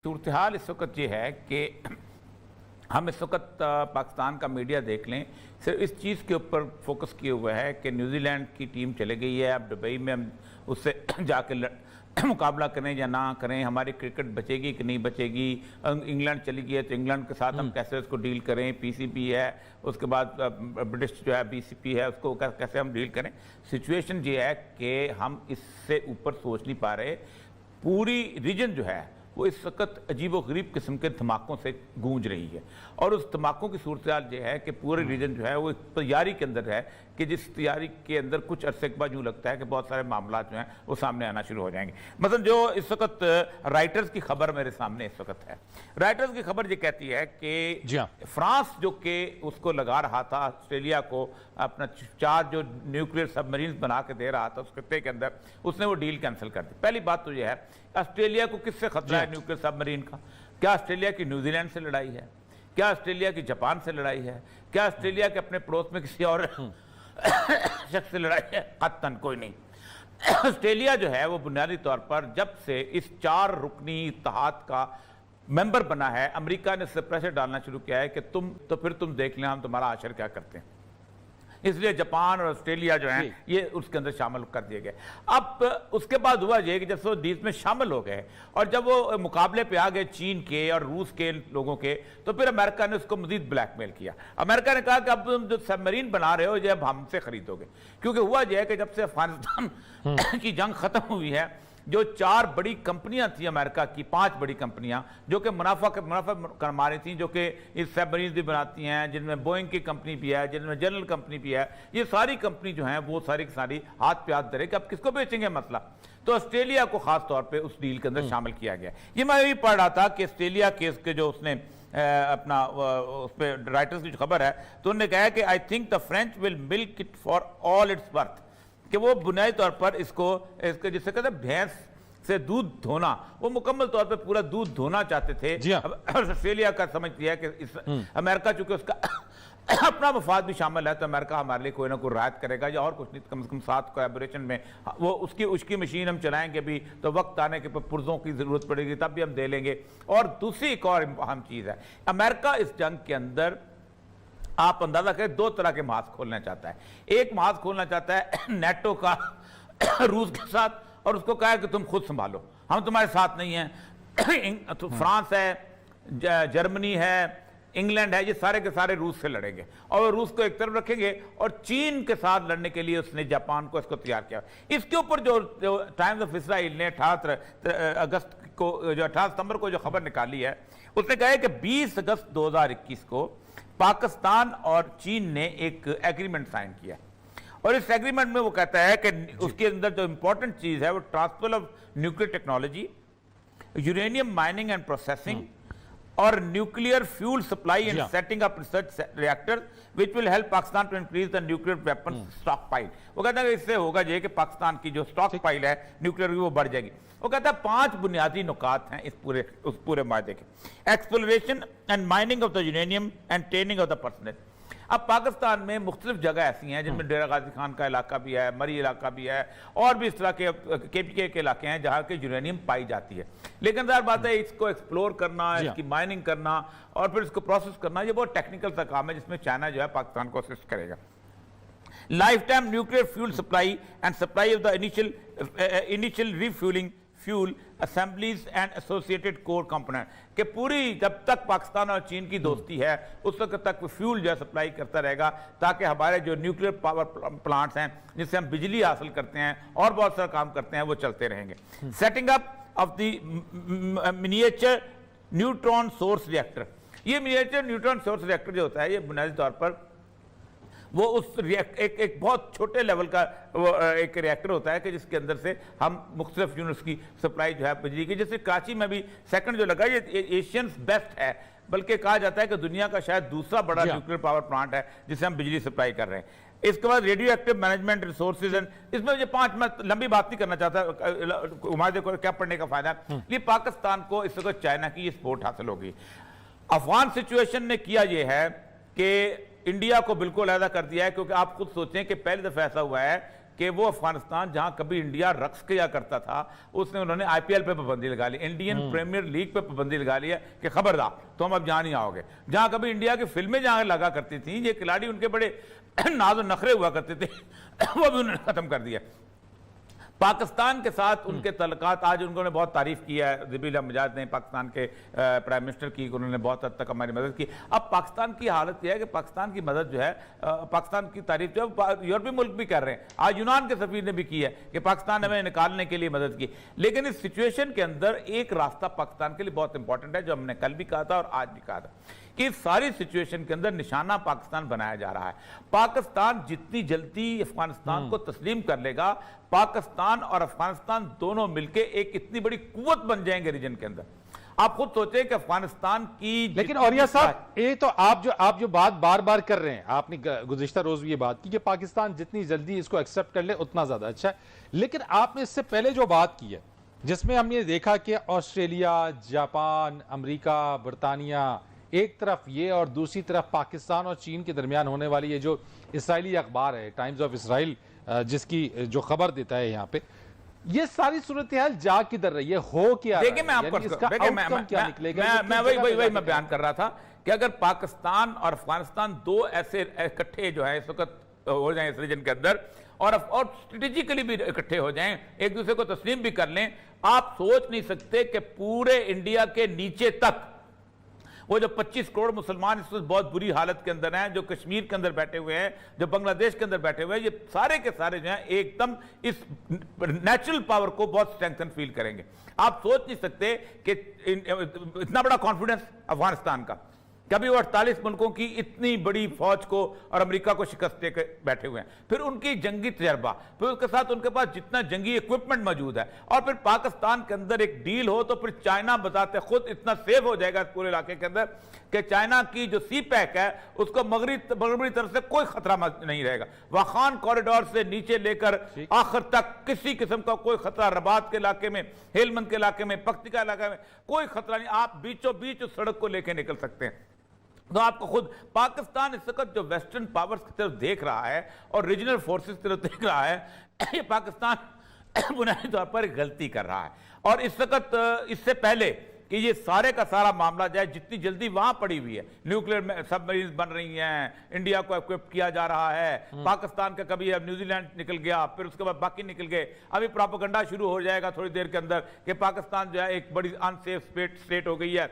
صورتحال اس وقت یہ ہے کہ ہم اس وقت پاکستان کا میڈیا دیکھ لیں، صرف اس چیز کے اوپر فوکس کیے ہوئے ہے کہ نیوزی لینڈ کی ٹیم چلے گئی ہے، اب دبئی میں ہم اس سے جا کے مقابلہ کریں یا نہ کریں، ہماری کرکٹ بچے گی کہ نہیں بچے گی، انگلینڈ چلی گئی ہے تو انگلینڈ کے ساتھ ہم کیسے اس کو ڈیل کریں، پی سی پی ہے، اس کے بعد برٹش جو ہے بی سی پی ہے، اس کو کیسے ہم ڈیل کریں۔ سچویشن یہ ہے کہ ہم اس سے اوپر سوچ نہیں پا رہے، پوری ریجن جو ہے وہ اس وقت عجیب و غریب قسم کے دھماکوں سے گونج رہی ہے، اور اس دھماکوں کی صورتحال یہ ہے کہ پورے ریجن جو ہے وہ تیاری کے اندر ہے کہ جس تیاری کے اندر کچھ عرصے کے بعد یوں لگتا ہے کہ بہت سارے معاملات جو ہیں وہ سامنے آنا شروع ہو جائیں گے۔ مثلا جو اس وقت رائٹرز کی خبر میرے سامنے اس وقت ہے، رائٹرز کی خبر یہ کہتی ہے کہ فرانس جو کہ اس کو لگا رہا تھا آسٹریلیا کو اپنا 4 جو نیوکلیئر سب مرینز بنا کے دے رہا تھا اس خطے کے اندر، اس نے وہ ڈیل کینسل کر دی۔ پہلی بات تو یہ ہے آسٹریلیا کو کس سے خطرہ ہے نیوکلیئر سب مرین کا؟ کیا آسٹریلیا کی نیوزی لینڈ سے لڑائی ہے؟ کیا آسٹریلیا کی جاپان سے لڑائی ہے؟ کیا آسٹریلیا کے اپنے پڑوس میں کسی اور شخص سے لڑائی ہے؟ قطعاً کوئی نہیں۔ آسٹریلیا جو ہے وہ بنیادی طور پر جب سے اس 4 رکنی اتحاد کا ممبر بنا ہے، امریکہ نے اس سے پریشر ڈالنا شروع کیا ہے کہ پھر تم دیکھ لیں ہم تمہارا حشر کیا کرتے ہیں۔ اس لیے جاپان اور آسٹریلیا جو ہیں یہ اس کے اندر شامل کر دیے گئے۔ اب اس کے بعد ہوا یہ کہ جب وہ ڈیل میں شامل ہو گئے اور جب وہ مقابلے پہ آ گئے چین کے اور روس کے لوگوں کے، تو پھر امریکہ نے اس کو مزید بلیک میل کیا۔ امریکہ نے کہا کہ اب تم جو سب مرین بنا رہے ہو یہ اب ہم سے خریدو گے، کیونکہ ہوا یہ ہے کہ جب سے افغانستان کی جنگ ختم ہوئی ہے، جو 4 بڑی کمپنیاں تھیں امریکہ کی، 5 بڑی کمپنیاں جو کہ منافع کما رہی تھیں، جو کہ اس سب مرینز بھی بناتی ہیں، جن میں بوئنگ کی کمپنی بھی ہے، جن میں جنرل کمپنی بھی ہے، یہ ساری کمپنی جو ہیں وہ ساری کی ساری ہاتھ پہ ہاتھ دھرے کہ اب کس کو بیچیں گے مسئلہ۔ تو آسٹریلیا کو خاص طور پہ اس ڈیل کے اندر شامل کیا گیا۔ یہ میں بھی پڑھ رہا تھا کہ آسٹریلیا کیس کے جو اس نے اپنا اس پہ رائٹرز کی جو خبر ہے تو انہوں نے کہا کہ I think the French will milk it for all its worth، کہ وہ بنیادی طور پر اس کے جسے کہتے ہیں بھینس سے دودھ دھونا، وہ مکمل طور پہ پورا دودھ دھونا چاہتے تھے۔ آسٹریلیا کا سمجھتی ہے کہ امریکہ چونکہ اس کا اپنا مفاد بھی شامل ہے تو امریکہ ہمارے لیے کوئی نہ کوئی رعایت کرے گا یا اور کچھ نہیں، کم از کم ساتھ کولیبوریشن میں وہ اس کی مشین ہم چلائیں گے بھی تو وقت آنے کے پرزوں کی ضرورت پڑے گی تب بھی ہم دے لیں گے۔ اور دوسری ایک اور اہم چیز ہے، امریکہ اس جنگ کے اندر آپ اندازہ کریں 2 طرح کے محاذ کھولنا چاہتا ہے۔ ایک محاذ کھولنا چاہتا ہے نیٹو کا روس کے ساتھ، اور اس کو کہا ہے کہ تم خود سنبھالو، ہم تمہارے ساتھ نہیں ہیں۔ فرانس ہے، جرمنی ہے، انگلینڈ ہے، یہ سارے کے سارے روس سے لڑیں گے اور روس کو ایک طرف رکھیں گے، اور چین کے ساتھ لڑنے کے لیے اس نے جاپان کو اس کو تیار کیا۔ اس کے اوپر جو ٹائمز آف اسرائیل نے 18 ستمبر کو جو خبر نکالی ہے، اس نے کہا ہے کہ 20 اگست 2021 کو پاکستان اور چین نے ایک ایگریمنٹ سائن کیا، اور اس ایگریمنٹ میں وہ کہتا ہے کہ اس کے اندر جو امپورٹنٹ چیز ہے وہ transfer of nuclear technology, uranium mining and processing, اور nuclear fuel supply and setting up research reactor which will help Pakistan to increase the nuclear weapons stockpile۔ وہ کہتا ہے کہ اس سے ہوگا یہ کہ پاکستان کی جو سٹاک پائل ہے نیوکلیئر کی وہ بڑھ جائے گی۔ وہ کہتا ہے 5 بنیادی نکات ہیں اس پورے معاہدے کے۔ Exploration and mining of the uranium and training of the personal. اب پاکستان میں مختلف جگہ ایسی ہیں جن میں ڈیرہ غازی خان کا علاقہ بھی ہے، مری علاقہ بھی ہے، اور بھی اس طرح کے کے پی کے علاقے ہیں جہاں کے یورینیم پائی جاتی ہے، لیکن ظاہر بات ہے اس کو ایکسپلور کرنا، اس کی مائننگ کرنا اور پھر اس کو پروسیس کرنا، یہ بہت ٹیکنیکل سا کام ہے جس میں چائنا جو ہے پاکستان کو اسسٹ کرے گا۔ Lifetime nuclear fuel supply and supply of the initial refuelling fuel assemblies and associated core component, کہ پوری جب تک پاکستان اور چین کی دوستی ہے اس وقت تک فیول جو ہے سپلائی کرتا رہے گا، تاکہ ہمارے جو نیوکلیئر پاور پلانٹس ہیں جس سے ہم بجلی حاصل کرتے ہیں اور بہت سارا کام کرتے ہیں وہ چلتے رہیں گے۔ Setting up of the miniature neutron source reactor, یہ منیچر نیوٹرون سورس ریئیکٹر جو ہوتا ہے یہ بنیادی طور پر وہ اس ایک بہت چھوٹے لیول کا ایک ریئیکٹر ہوتا ہے کہ جس کے اندر سے ہم مختلف یونٹس کی سپلائی جو ہے بجلی کی، جیسے کراچی میں بھی سیکنڈ جو لگا یہ ایشینز بیسٹ ہے، بلکہ کہا جاتا ہے کہ دنیا کا شاید دوسرا بڑا نیوکلیئر پاور پلانٹ ہے جس سے ہم بجلی سپلائی کر رہے ہیں۔ اس کے بعد ریڈیو ایکٹیو مینجمنٹ ریسورسز، اس میں یہ 5 میں لمبی بات نہیں کرنا چاہتا، معاہدے کو کیا پڑھنے کا فائدہ ہے۔ یہ پاکستان کو اس وقت چائنا کی سپورٹ حاصل ہوگی۔ افغان سچویشن نے کیا یہ ہے کہ انڈیا کو بالکل علیحدہ کر دیا ہے، کیونکہ آپ خود سوچیں کہ پہلی دفعہ ایسا ہوا ہے کہ وہ افغانستان جہاں کبھی انڈیا رقص کیا کرتا تھا اس نے انہوں نے آئی پی ایل پہ پابندی لگا لی, انڈین پریمیئر لیگ پہ پابندی لگا لی ہے کہ خبردار تم اب جہاں نہیں آؤ گے. جہاں کبھی انڈیا کی فلمیں جہاں لگا کرتی تھیں, یہ کھلاڑی ان کے بڑے ناز و نخرے ہوا کرتے تھے, وہ بھی انہوں نے ختم کر دیا. پاکستان کے ساتھ ان کے تعلقات, آج انہوں نے بہت تعریف کی ہے ذبیح مجاہد نے پاکستان کے پرائم منسٹر کی, انہوں نے بہت حد تک ہماری مدد کی. اب پاکستان کی حالت یہ ہے کہ پاکستان کی مدد جو ہے, پاکستان کی تعریف جو ہے یورپی ملک بھی کر رہے ہیں. آج یونان کے سفیر نے بھی کی ہے کہ پاکستان نے ہمیں نکالنے کے لیے مدد کی. لیکن اس سچویشن کے اندر ایک راستہ پاکستان کے لیے بہت امپورٹنٹ ہے, جو ہم نے کل بھی کہا تھا اور آج بھی کہا تھا, کہ اس ساری سچویشن کے اندر نشانہ پاکستان بنایا جا رہا ہے. پاکستان جتنی جلدی افغانستان کو تسلیم کر لے گا, پاکستان اور افغانستان دونوں مل کے ایک اتنی بڑی قوت بن جائیں گے ریجن کے اندر. آپ خود سوچیں کہ افغانستان کی, لیکن اوریہ صاحب یہ تو آپ جو بات بار بار کر رہے ہیں, آپ نے گزشتہ روز بھی یہ بات کی کہ پاکستان جتنی جلدی اس کو ایکسپٹ کر لے اتنا زیادہ اچھا ہے. لیکن آپ نے اس سے پہلے جو بات کی ہے جس میں ہم نے دیکھا کہ آسٹریلیا, جاپان, امریکہ, برطانیہ ایک طرف یہ اور دوسری طرف پاکستان اور چین کے درمیان ہونے والی یہ جو اسرائیلی اخبار ہے ٹائمز آف اسرائیل جس کی جو خبر دیتا ہے یہاں پہ, یہ ساری صورتحال جا کدھر رہی ہے, ہو کیا دیکھیں میں آپ میں وہی میں بیان کر رہا تھا کہ اگر پاکستان اور افغانستان دو ایسے اکٹھے جو ہے اس وقت ہو جائیں اس ریجن کے اندر اور اسٹریٹجیکلی بھی اکٹھے ہو جائیں, ایک دوسرے کو تسلیم بھی کر لیں, آپ سوچ نہیں سکتے کہ پورے انڈیا کے نیچے تک وہ جو 25 کروڑ مسلمان اس وقت بہت بری حالت کے اندر ہیں, جو کشمیر کے اندر بیٹھے ہوئے ہیں, جو بنگلہ دیش کے اندر بیٹھے ہوئے ہیں, یہ سارے کے سارے جو ہیں ایک دم اس نیچرل پاور کو بہت اسٹرینگتھن فیل کریں گے. آپ سوچ نہیں سکتے کہ اتنا بڑا کانفیڈنس افغانستان کا, کبھی وہ 48 ملکوں کی اتنی بڑی فوج کو اور امریکہ کو شکست دے کے بیٹھے ہوئے ہیں, پھر ان کی جنگی تجربہ, پھر اس کے ساتھ ان کے پاس جتنا جنگی ایکوپمنٹ موجود ہے, اور پھر پاکستان کے اندر ایک ڈیل ہو تو پھر چائنا بذات خود اتنا سیف ہو جائے گا اس پورے علاقے کے اندر کہ چائنا کی جو سی پیک ہے اس کو مغربی طرف سے کوئی خطرہ نہیں رہے گا. واخان کوریڈور سے نیچے لے کر آخر تک کسی قسم کا کوئی خطرہ, رباط کے علاقے میں, ہیلمند کے علاقے میں, پکتیکا علاقے میں کوئی خطرہ نہیں, آپ بیچوں بیچ اس سڑک کو لے کے نکل سکتے ہیں. تو آپ کو خود پاکستان اس وقت جو ویسٹرن پاورز کی طرف دیکھ رہا ہے اور ریجنل فورسز کی طرف دیکھ رہا ہے, یہ پاکستان بنیادی طور پر غلطی کر رہا ہے. اور اس وقت اس سے پہلے کہ یہ سارے کا سارا معاملہ جائے, جتنی جلدی وہاں پڑی ہوئی ہے, نیوکلیئر سب مرینز بن رہی ہیں, انڈیا کو ایکوپ کیا جا رہا ہے, پاکستان کا کبھی اب نیوزی لینڈ نکل گیا, پھر اس کے بعد باقی نکل گئے, ابھی پراپیگنڈا شروع ہو جائے گا تھوڑی دیر کے اندر کہ پاکستان جو ہے ایک بڑی ان سیف اسٹیٹ ہو گئی ہے.